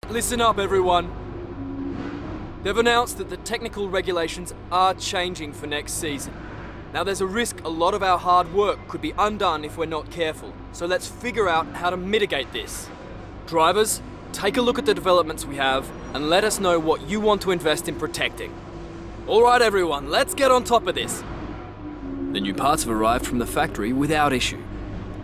Listen up, everyone. They've announced that the technical regulations are changing for next season. Now there's a risk a lot of our hard work could be undone if we're not careful, so let's figure out how to mitigate this. Drivers, take a look at the developments we have and let us know what you want to invest in protecting. Alright everyone, let's get on top of this. The new parts have arrived from the factory without issue.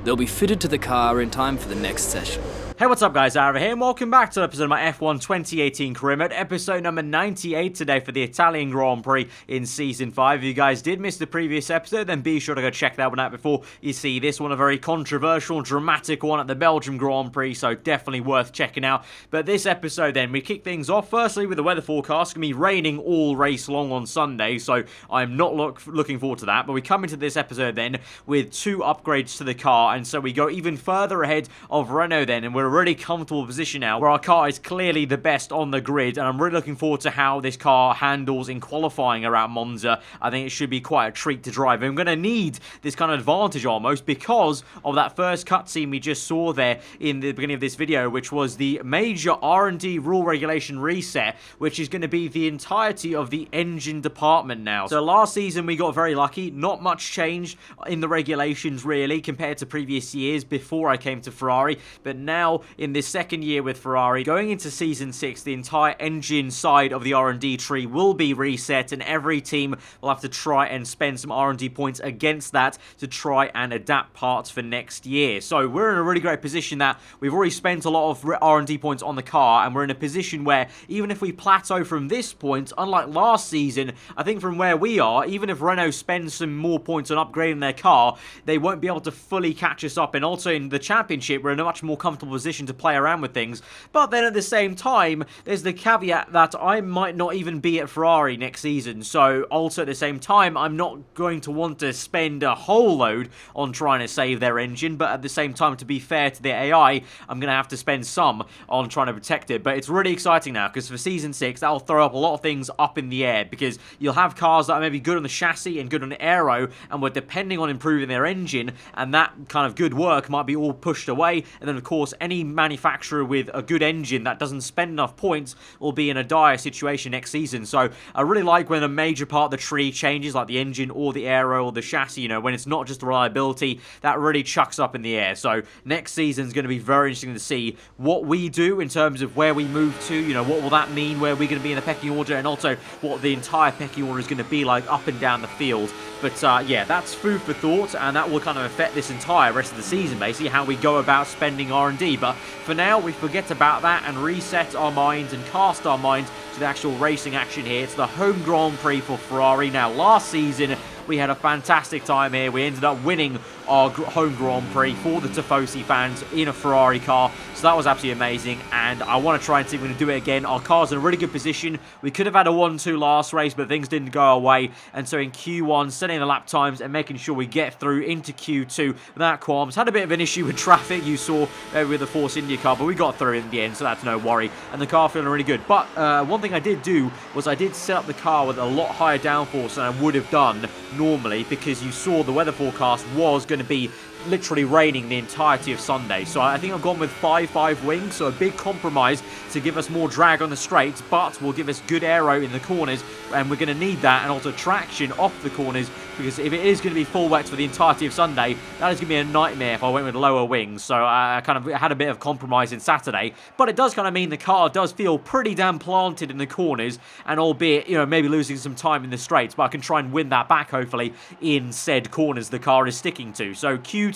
They'll be fitted to the car in time for the next session. Hey, what's up guys, aarava here, and welcome back to an episode of my F1 2018 career mode, episode number 98 today for the Italian Grand Prix in Season 5. If you guys did miss the previous episode, then be sure to go check that one out before you see this one, a very controversial, dramatic one at the Belgian Grand Prix, so definitely worth checking out. But this episode then, we kick things off firstly with the weather forecast. It's going to be raining all race long on Sunday, so I'm not looking forward to that. But we come into this episode then with 2 upgrades to the car, and so we go even further ahead of Renault then, and we're a really comfortable position now where our car is clearly the best on the grid, and I'm really looking forward to how this car handles in qualifying around Monza. I think it should be quite a treat to drive. I'm going to need this kind of advantage almost because of that first cutscene we just saw there in the beginning of this video, which was the major R&D rule regulation reset, which is going to be the entirety of the engine department now. So last season we got very lucky, not much change in the regulations really compared to previous years before I came to Ferrari, but now in this second year with Ferrari, going into Season 6, the entire engine side of the R&D tree will be reset, and every team will have to try and spend some R&D points against that to try and adapt parts for next year. So we're in a really great position that we've already spent a lot of R&D points on the car, and we're in a position where even if we plateau from this point, unlike last season, I think from where we are, even if Renault spends some more points on upgrading their car, they won't be able to fully catch us up. And also in the championship, we're in a much more comfortable position to play around with things. But then at the same time, there's the caveat that I might not even be at Ferrari next season. So also at the same time, I'm not going to want to spend a whole load on trying to save their engine. But at the same time, to be fair to the AI, I'm going to have to spend some on trying to protect it. But it's really exciting now because for Season 6, that'll throw up a lot of things up in the air, because you'll have cars that are maybe good on the chassis and good on the aero, and we're depending on improving their engine, and that kind of good work might be all pushed away. And then of course, any manufacturer with a good engine that doesn't spend enough points will be in a dire situation next season. So I really like when a major part of the tree changes, like the engine or the aero or the chassis, you know, when it's not just reliability, that really chucks up in the air. So next season is going to be very interesting to see what we do in terms of where we move to, you know, what will that mean, where we're going to be in the pecking order, and also what the entire pecking order is going to be like up and down the field. But yeah, that's food for thought, and that will kind of affect this entire rest of the season, basically, how we go about spending R&D. But for now, we forget about that and reset our minds and cast our minds to the actual racing action here. It's the home Grand Prix for Ferrari. Now, last season, we had a fantastic time here. We ended up winning our home Grand Prix for the Tifosi fans in a Ferrari car. So that was absolutely amazing, and I want to try and see if we can do it again. Our car's in a really good position. We could have had a 1-2 last race, but things didn't go our way. And so in Q1, setting the lap times and making sure we get through into Q2 without qualms. Had a bit of an issue with traffic, you saw with the Force India car, but we got through in the end, so that's no worry. And the car feeling really good. But one thing I did do was I did set up the car with a lot higher downforce than I would have done normally, because you saw the weather forecast was going to be literally raining the entirety of Sunday. So I think I've gone with 5.5 wings, so a big compromise to give us more drag on the straights, but will give us good aero in the corners, and we're going to need that, and also traction off the corners, because if it is going to be full wet for the entirety of Sunday, that is going to be a nightmare if I went with lower wings. So I kind of had a bit of compromise in Saturday, but it does kind of mean the car does feel pretty damn planted in the corners, and albeit, you know, maybe losing some time in the straights, but I can try and win that back hopefully in said corners the car is sticking to. So Q2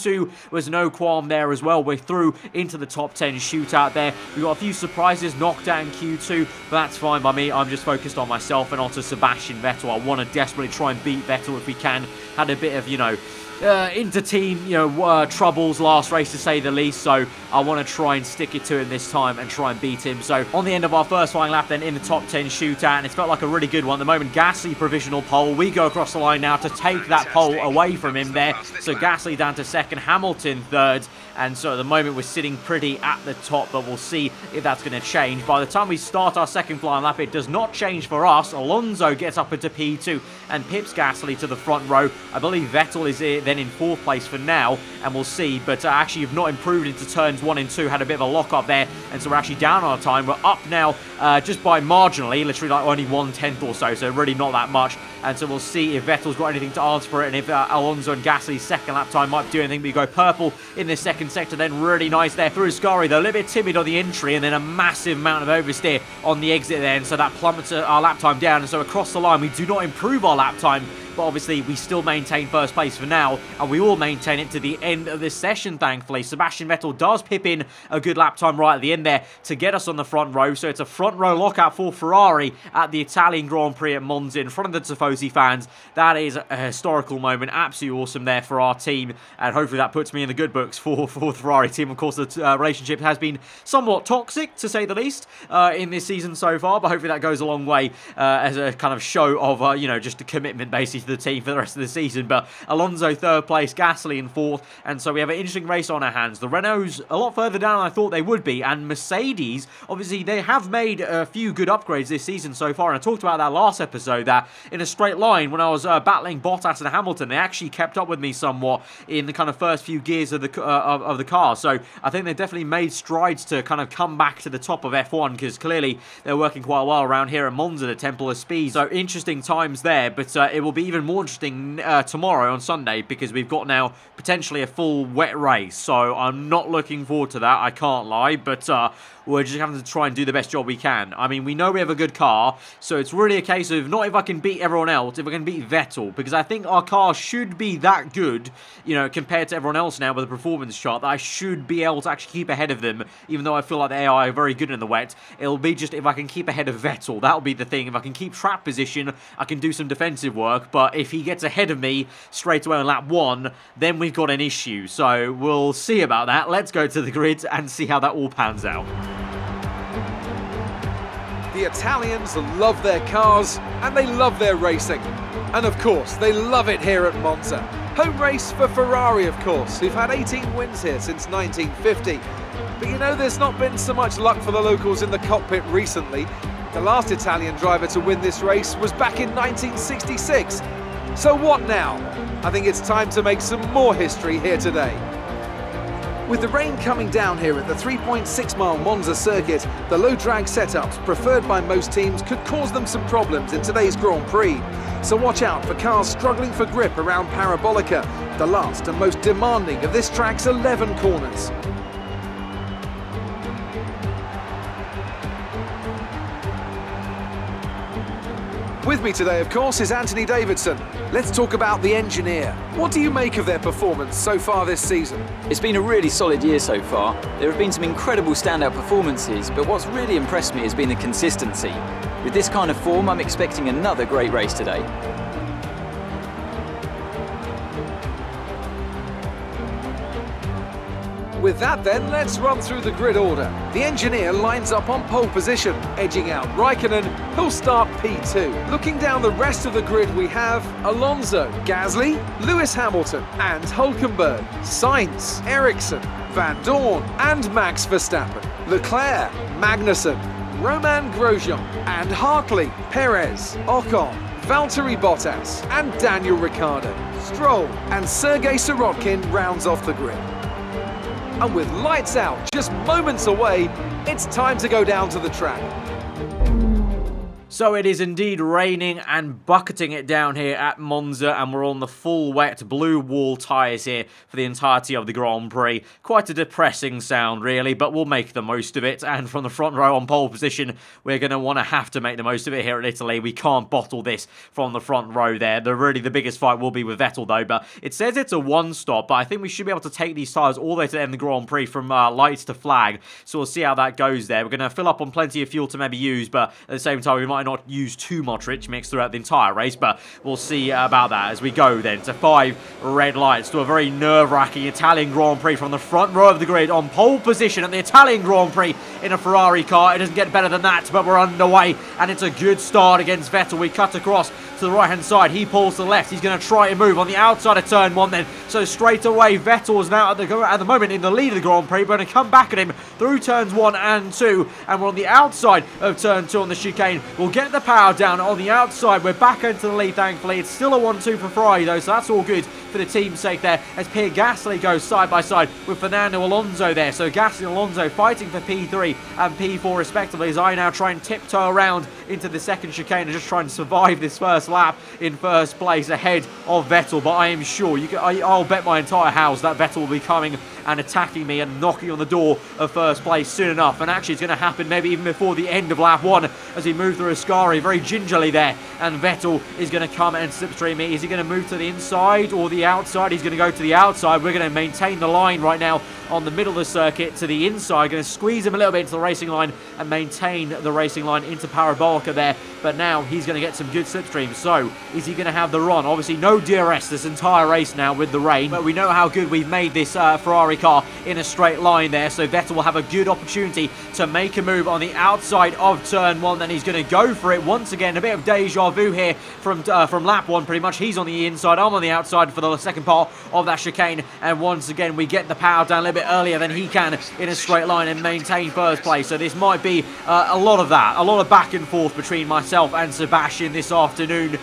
was no qualm there as well. We're through into the top 10 shootout there. We got a few surprises knocked out in Q2, but that's fine by me. I'm just focused on myself and also Sebastian Vettel. I want to desperately try and beat Vettel if we can. Had a bit of, you know, inter-team, you know, troubles last race to say the least, so I want to try and stick it to him this time and try and beat him. So on the end of our first flying lap then in the top 10 shootout, and it's felt like a really good one. At the moment, Gastly provisional pole. We go across the line now to take that pole away from him there. So Gastly down to second, Hamilton third, and so at the moment we're sitting pretty at the top, but we'll see if that's going to change. By the time we start our second flying lap, it does not change for us. Alonso gets up into P2 and pips Gastly to the front row. I believe Vettel is then in 4th place for now, and we'll see. But actually, you've not improved into turns 1 and 2, had a bit of a lock up there, and so we're actually down on our time. We're up now just by marginally, literally like only 1/10 or so really not that much. And so we'll see if Vettel's got anything to answer for it, and if Alonso and Gastly's second lap time might do anything. We go purple in this second sector, then really nice there through Scari, though a little bit timid on the entry, and then a massive amount of oversteer on the exit there, and so that plummets our lap time down. And so across the line, we do not improve our lap time, but obviously we still maintain first place for now, and we will maintain it to the end of this session, thankfully. Sebastian Vettel does pip in a good lap time right at the end there to get us on the front row, so it's a front row lockout for Ferrari at the Italian Grand Prix at Monza in front of the Tifosi fans. That is a historical moment, absolutely awesome there for our team, and hopefully that puts me in the good books for the Ferrari team. Of course, the relationship has been somewhat toxic, to say the least, in this season so far, but hopefully that goes a long way as a kind of show of, just a commitment, basically, to the team for the rest of the season. But Alonso 3rd place, Gastly in 4th, and so we have an interesting race on our hands. The Renault's a lot further down than I thought they would be, and Mercedes, obviously they have made a few good upgrades this season so far, and I talked about that last episode, that in a straight line when I was battling Bottas and Hamilton, they actually kept up with me somewhat in the kind of first few gears of the car. So I think they've definitely made strides to kind of come back to the top of F1, because clearly they're working quite well around here at Monza, the Temple of Speed. So interesting times there, but it will be even more interesting tomorrow on Sunday, because we've got now potentially a full wet race. So I'm not looking forward to that, I can't lie, but we're just having to try and do the best job we can. I mean, we know we have a good car, so it's really a case of not if I can beat everyone else, if I can beat Vettel, because I think our car should be that good, compared to everyone else now with the performance chart, that I should be able to actually keep ahead of them, even though I feel like the AI are very good in the wet. It'll be just if I can keep ahead of Vettel, that'll be the thing. If I can keep track position, I can do some defensive work, but if he gets ahead of me straight away on lap 1, then we've got an issue. So we'll see about that. Let's go to the grid and see how that all pans out. The Italians love their cars and they love their racing. And of course, they love it here at Monza. Home race for Ferrari, of course, who've had 18 wins here since 1950. But there's not been so much luck for the locals in the cockpit recently. The last Italian driver to win this race was back in 1966. So what now? I think it's time to make some more history here today. With the rain coming down here at the 3.6-mile Monza circuit, the low drag setups preferred by most teams could cause them some problems in today's Grand Prix. So watch out for cars struggling for grip around Parabolica, the last and most demanding of this track's 11 corners. With me today, of course, is Anthony Davidson. Let's talk about the engineer. What do you make of their performance so far this season? It's been a really solid year so far. There have been some incredible standout performances, but what's really impressed me has been the consistency. With this kind of form, I'm expecting another great race today. With that then, let's run through the grid order. The engineer lines up on pole position, edging out Raikkonen, who'll start P2. Looking down the rest of the grid, we have Alonso, Gastly, Lewis Hamilton and Hülkenberg, Sainz, Ericsson, Van Dorn and Max Verstappen, Leclerc, Magnussen, Romain Grosjean and Hartley, Perez, Ocon, Valtteri Bottas and Daniel Ricciardo. Stroll and Sergei Sirotkin rounds off the grid. And with lights out just moments away, it's time to go down to the track. So it is indeed raining and bucketing it down here at Monza, and we're on the full wet blue wall tyres here for the entirety of the Grand Prix. Quite a depressing sound really, but we'll make the most of it. And from the front row on pole position, we're going to have to make the most of it here at Italy. We can't bottle this from the front row there. The biggest fight will be with Vettel though, but it says it's a one stop, but I think we should be able to take these tyres all the way to the end of the Grand Prix from lights to flag. So we'll see how that goes there. We're going to fill up on plenty of fuel to maybe use, but at the same time we might not use too much rich mix throughout the entire race, but we'll see about that as we go then to 5 red lights to a very nerve-wracking Italian Grand Prix from the front row of the grid on pole position at the Italian Grand Prix in a Ferrari car. It doesn't get better than that, but we're underway and it's a good start against Vettel. We cut across to the right-hand side. He pulls to the left. He's going to try and move on the outside of turn 1 then. So straight away, Vettel is now at the moment in the lead of the Grand Prix. We're going to come back at him through turns 1 and 2. And we're on the outside of turn 2 on the chicane. We'll get the power down on the outside. We're back into the lead, thankfully. It's still a 1-2 for Ferrari, though, so that's all good for the team's sake there, as Pierre Gastly goes side by side with Fernando Alonso there. So Gastly and Alonso fighting for P3 and P4 respectively, as I now try and tiptoe around into the second chicane and just try and survive this first lap in first place ahead of Vettel. But I am sure, I'll bet my entire house that Vettel will be coming and attacking me and knocking on the door of first place soon enough. And actually it's going to happen maybe even before the end of lap 1 as we move through Ascari very gingerly there. And Vettel is going to come and slipstream me. Is he going to move to the inside or the outside? He's going to go to the outside. We're going to maintain the line right now on the middle of the circuit to the inside. Going to squeeze him a little bit into the racing line and maintain the racing line into Parabolica there. But now he's going to get some good slipstream. So is he going to have the run? Obviously no DRS this entire race now with the rain. But we know how good we've made this Ferrari car in a straight line there. So Vettel will have a good opportunity to make a move on the outside of turn 1. Then he's going to go for it once again. A bit of deja vu here from lap 1 pretty much. He's on the inside, I'm on the outside for the second part of that chicane. And once again we get the power down a little bit earlier than he can in a straight line and maintain first place. So this might be a lot of that, a lot of back and forth between myself and Sebastian this afternoon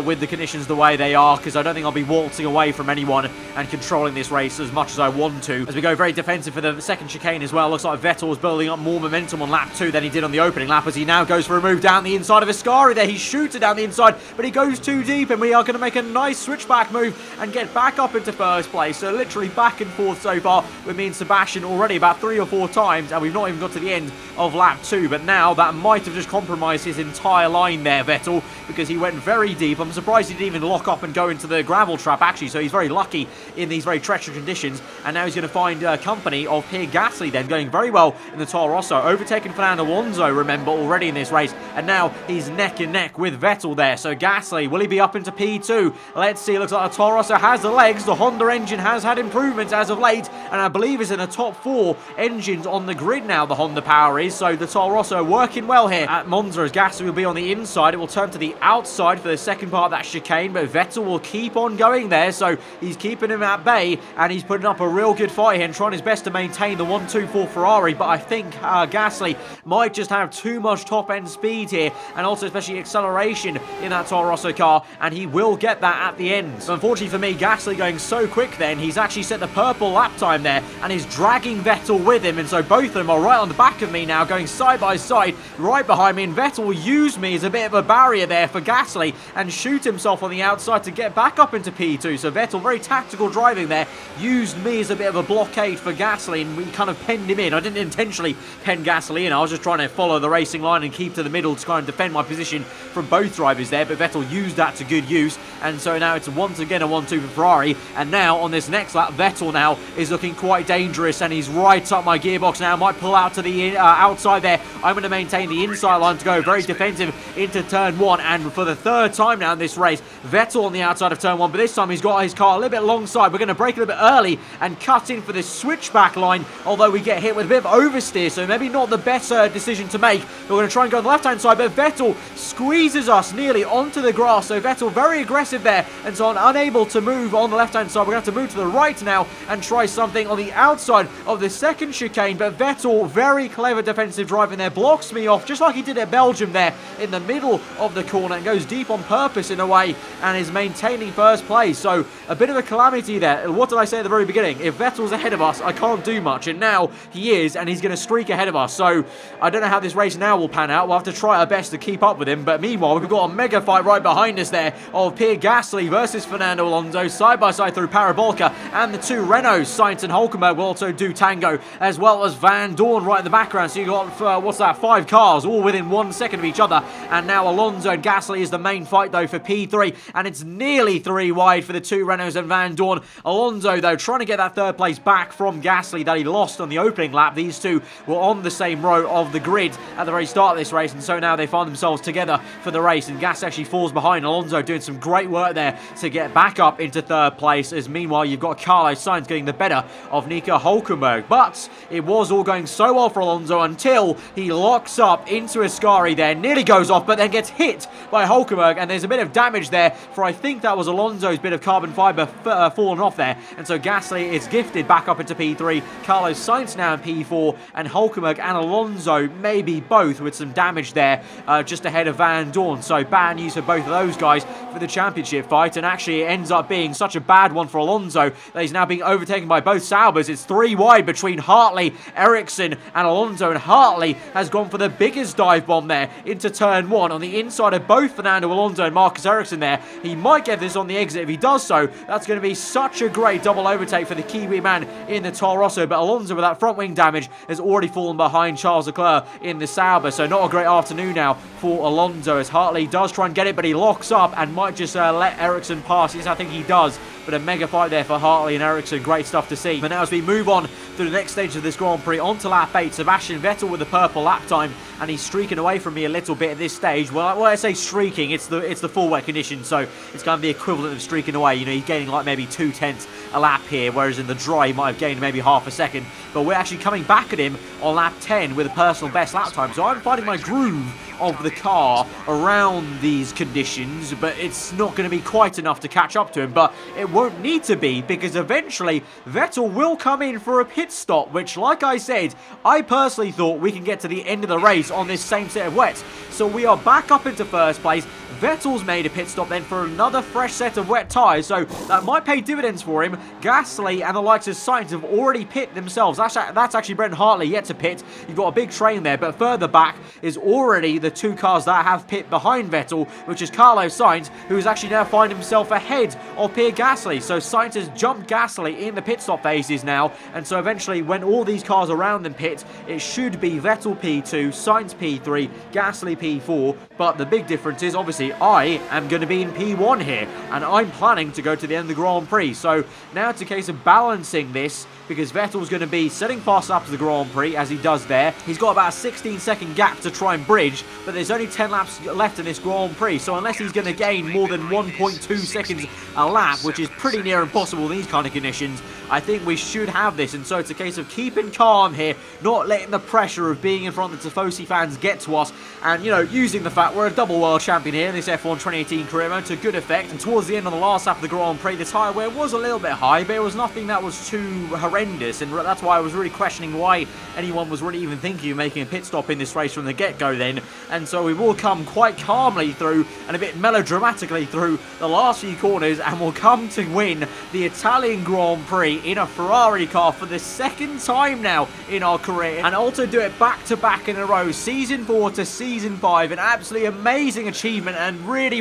with the conditions the way they are, because I don't think I'll be waltzing away from anyone and controlling this race as much as I want to. As we go very defensive for the second chicane as well, looks like Vettel is building up more momentum on lap 2 than he did on the opening lap, as he now goes for a move down the inside of Ascari there. He shoots it down the inside, but he goes too deep, and we are going to make a nice switchback move and get back up into first place. So literally back and forth so far with me and Sebastian already about 3 or 4 times, and we've not even got to the end of lap 2. But now that might have just compromised his entire line there, Vettel, because he went very deep. I'm surprised he didn't even lock up and go into the gravel trap actually, so he's very lucky in these very treacherous conditions. And now he's going to find company of Pierre Gastly then, going very well in the Toro Rosso, overtaking Fernando Alonso, remember, already in this race, and now he's neck and neck with Vettel there. So Gastly, will he be up into P2? Let's see. It looks like the Toro Rosso has the legs. The Honda engine has had improvements as of late, and I believe is in the top 4 engines on the grid now, the Honda power is. So the Toro Rosso working well here at Monza, as Gastly will be on the inside. It will turn to the outside for the second part of that chicane, but Vettel will keep on going there, so he's keeping him at bay, and he's putting up a real good fight here and trying his best to maintain the 1-2 for Ferrari. But I think Gastly might just have too much top-end speed here, and also especially acceleration in that Toro Rosso car, and he will get that at the end. So unfortunately for me, Gastly going so quick then, he's actually set the purple lap time there, and he's dragging Vettel with him, and so both of them are right on the back of me now, going side by side, right behind me, and Vettel will use me as a bit of a barrier there for Gastly and shoot himself on the outside to get back up into P2. So Vettel, very tactical driving there, used me as a bit of a blockade for Gastly, and we kind of penned him in. I didn't intentionally pen Gastly in, I was just trying to follow the racing line and keep to the middle to kind of defend my position from both drivers there, but Vettel used that to good use, and so now it's once again a 1-2 for Ferrari. And now on this next lap, Vettel now is looking quite dangerous, and he's right up my gearbox now, might pull out to the outside there. I'm going to maintain the inside line to go very defensive into turn 1, and for the 3rd time now in this race, Vettel on the outside of turn 1, but this time he's got his car a little bit alongside. We're going to brake a little bit early and cut in for this switchback line, although we get hit with a bit of oversteer, so maybe not the best decision to make. We're going to try and go on the left-hand side, but Vettel squeezes us nearly onto the grass, so Vettel very aggressive there, and so unable to move on the left-hand side. We're going to have to move to the right now and try something on the outside of the second chicane, but Vettel, very clever defensive driving there, blocks me off, just like he did at Belgium there, in the middle of the corner, and goes deep on purpose in a way, and is maintaining first place. So a bit of a calamity there. What did I say at the very beginning? If Vettel's ahead of us, I can't do much, and now he is, and he's going to streak ahead of us. So I don't know how this race now will pan out. We'll have to try our best to keep up with him, but meanwhile we've got a mega fight right behind us there of Pierre Gastly versus Fernando Alonso, side by side through Parabolica, and the 2 Renaults, Sainz and Hulkenberg, will also do tango, as well as Van Dorn right in the background. So you've got, what's that, 5 cars all within 1 second of each other, and now Alonso and Gastly is the main fight though for P3, and it's nearly 3 wide for the 2 Renaults and Van Dorn. Alonso though trying to get that 3rd place back from Gastly that he lost on the opening lap. These two were on the same row of the grid at the very start of this race, and so now they find themselves together for the race, and Gas actually falls behind. Alonso doing some great work there to get back up into 3rd place, as meanwhile you've got Carlos Sainz getting the better of Nico Hulkenberg. But it was all going so well for Alonso until he locks up into Ascari there, nearly goes off, but then gets hit by Hulkenberg, and there's a bit of damage there for, I think that was Alonso's bit of carbon fibre falling off there, and so Gastly is gifted back up into P3, Carlos Sainz now in P4, and Hulkenberg and Alonso maybe both with some damage there just ahead of Van Dorn. So bad news for both of those guys for the championship fight, and actually it ends up being such a bad one for Alonso that he's now being overtaken by both Saubers. It's 3 wide between Hartley, Ericsson and Alonso, and Hartley has gone for the biggest dive bomb there into turn 1 on the inside of both Fernando Alonso and Marcus Ericsson there. He might get this on the exit. If he does so, that's going to be such a great double overtake for the Kiwi man in the Toro Rosso, but Alonso with that front wing damage has already fallen behind Charles Leclerc in the Sauber, so not a great afternoon now for Alonso as Hartley does try and get it, but he locks up and might just let Ericsson pass. Yes, I think he does, but a mega fight there for Hartley and Ericsson. Great stuff to see. But now as we move on to the next stage of this Grand Prix, on to lap 8, Sebastian Vettel with the purple lap time, and he's streaking away from me a little bit at this stage. Well, when I say streaking, it's the full wet condition, so it's kind of the equivalent of streaking away. You know, he's gaining like maybe 2/10 a lap here, whereas in the dry he might have gained maybe half a second. But we're actually coming back at him on lap 10 with a personal best lap time, so I'm finding my groove of the car around these conditions, but it's not going to be quite enough to catch up to him. But it won't need to be, because eventually Vettel will come in for a pit stop, which, like I said, I personally thought we can get to the end of the race on this same set of wets. So we are back up into first place. Vettel's made a pit stop then for another fresh set of wet tyres, so that might pay dividends for him. Gastly and the likes of Sainz have already pit themselves. That's actually Brendan Hartley yet to pit. You've got a big train there, but further back is already the 2 cars that have pit behind Vettel, which is Carlos Sainz, who has actually now found himself ahead of Pierre Gastly. So Sainz has jumped Gastly in the pit stop phases now, and so eventually when all these cars around them pit, it should be Vettel P2, Sainz P3, Gastly P4, but the big difference is obviously I am going to be in P1 here, and I'm planning to go to the end of the Grand Prix. So now it's a case of balancing this, because Vettel's going to be setting fast up to the Grand Prix as he does there. He's got about a 16-second gap to try and bridge, but there's only 10 laps left in this Grand Prix, so unless he's going to gain more than 1.2 seconds a lap, which is pretty near impossible in these kind of conditions, I think we should have this. And so it's a case of keeping calm here, not letting the pressure of being in front of the Tifosi fans get to us, and, you know, using the fact we're a double world champion here in this F1 2018 career mode to good effect. And towards the end of the last lap of the Grand Prix, the tyre wear was a little bit high, but it was nothing that was too horrendous, and that's why I was really questioning why anyone was really even thinking of making a pit stop in this race from the get-go then. And so we will come quite calmly through and a bit melodramatically through the last few corners, and we'll come to win the Italian Grand Prix in a Ferrari car for the 2nd time now in our career, and also do it back-to-back in a row, Season 4 to Season 5. An absolutely amazing achievement, and really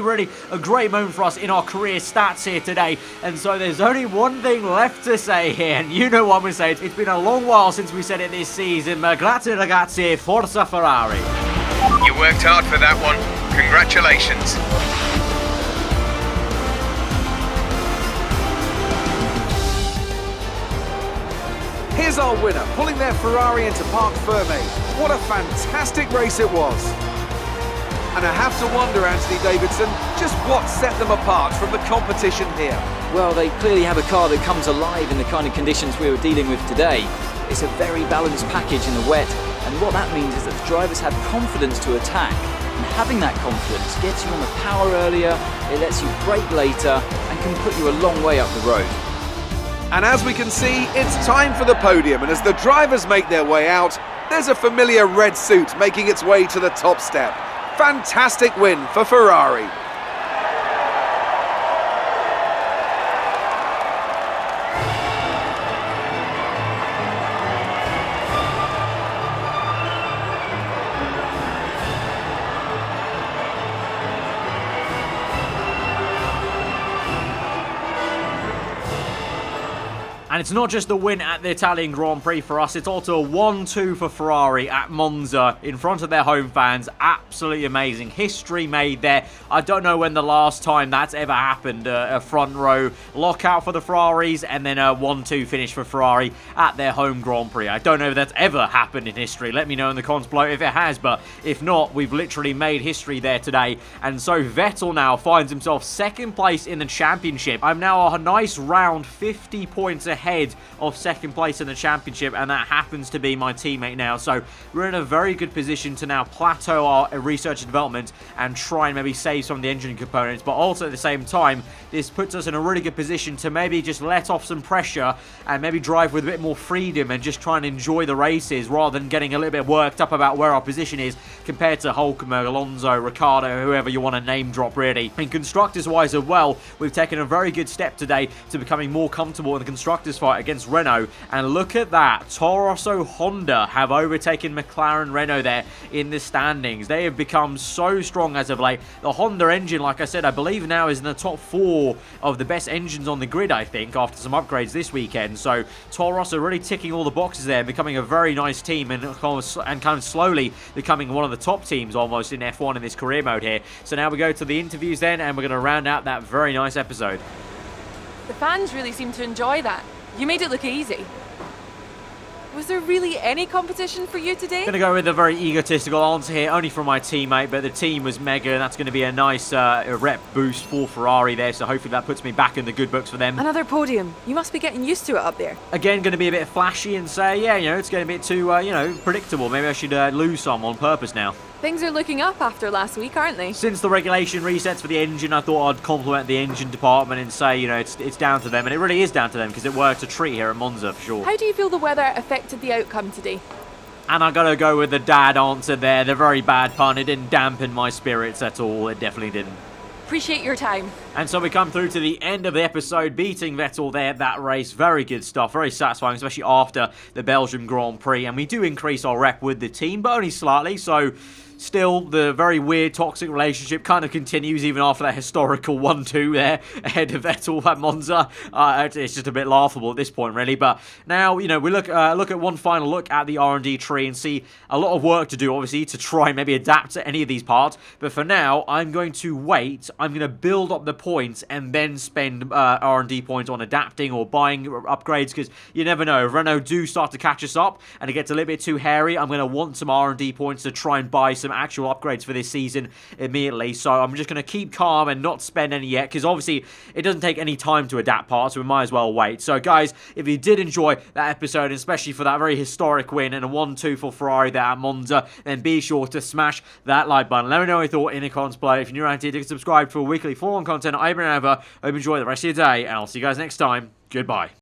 a great moment for us in our career stats here today. And so there's only one thing left to say here, and you know what we say. It's been a long while since we said it this season, ma grazie ragazzi, forza Ferrari. You worked hard for that one. Congratulations. Here's our winner, pulling their Ferrari into Parc Fermé. What a fantastic race it was. And I have to wonder, Anthony Davidson, just what set them apart from the competition here? Well, they clearly have a car that comes alive in the kind of conditions we were dealing with today. It's a very balanced package in the wet, and what that means is that the drivers have confidence to attack. And having that confidence gets you on the power earlier, it lets you brake later, and can put you a long way up the road. And as we can see, it's time for the podium, and as the drivers make their way out, there's a familiar red suit making its way to the top step. Fantastic win for Ferrari. And it's not just the win at the Italian Grand Prix for us, it's also a 1-2 for Ferrari at Monza in front of their home fans. Absolutely amazing. History made there. I don't know when the last time that's ever happened. A front row lockout for the Ferraris and then a 1-2 finish for Ferrari at their home Grand Prix. I don't know if that's ever happened in history. Let me know in the comments below if it has, but if not, we've literally made history there today. And so Vettel now finds himself 2nd place in the championship. I'm now a nice round 50 points ahead ahead of second place in the championship, and that happens to be my teammate now. So we're in a very good position to now plateau our research and development and try and maybe save some of the engine components, but also at the same time, this puts us in a really good position to maybe just let off some pressure and maybe drive with a bit more freedom and just try and enjoy the races rather than getting a little bit worked up about where our position is compared to Hulkenberg, Alonso, Ricciardo, whoever you want to name drop really. And constructors wise as well, we've taken a very good step today to becoming more comfortable in the constructors fight against Renault, and look at that, Toro Rosso Honda have overtaken McLaren Renault there in the standings. They have become so strong as of late. The Honda engine, like I said, I believe now is in the top 4 of the best engines on the grid, I think, after some upgrades this weekend. So Toro Rosso really ticking all the boxes there, becoming a very nice team and kind of slowly becoming one of the top teams almost in F1 in this career mode here. So now we go to the interviews then, and we're going to round out that very nice episode. The fans really seem to enjoy that. You made it look easy. Was there really any competition for you today? Going to go with a very egotistical answer here, only from my teammate, but the team was mega, and that's going to be a nice rep boost for Ferrari there, so hopefully that puts me back in the good books for them. Another podium. You must be getting used to it up there. Again, going to be a bit flashy and say, yeah, you know, it's getting a bit too, predictable. Maybe I should lose some on purpose now. Things are looking up after last week, aren't they? Since the regulation resets for the engine, I thought I'd compliment the engine department and say, you know, it's down to them, and it really is down to them because it worked a treat here at Monza for sure. How do you feel the weather affected the outcome today? And I gotta go with the dad answer there, the very bad pun. It didn't dampen my spirits at all, it definitely didn't. Appreciate your time. And so we come through to the end of the episode, beating Vettel there, that race. Very good stuff, very satisfying, especially after the Belgian Grand Prix. And we do increase our rep with the team, but only slightly, so still, the very weird, toxic relationship kind of continues even after that historical 1-2 there ahead of Vettel at Monza. It's just a bit laughable at this point, really. But now, you know, we look at one final look at the R&D tree and see a lot of work to do, obviously, to try and maybe adapt to any of these parts. But for now, I'm going to wait. I'm going to build up the points and then spend R&D points on adapting or buying upgrades, because you never know. If Renault do start to catch us up and it gets a little bit too hairy, I'm going to want some R&D points to try and buy some actual upgrades for this season immediately. So I'm just going to keep calm and not spend any yet, because obviously it doesn't take any time to adapt parts, so we might as well wait. So guys, if you did enjoy that episode, especially for that very historic win and a 1-2 for Ferrari there at Monza, then be sure to smash that like button. Let me know what you thought in the comments below. If you're new around here, do subscribe for weekly F1 content. I've been over. Hope you enjoy the rest of your day, and I'll see you guys next time. Goodbye.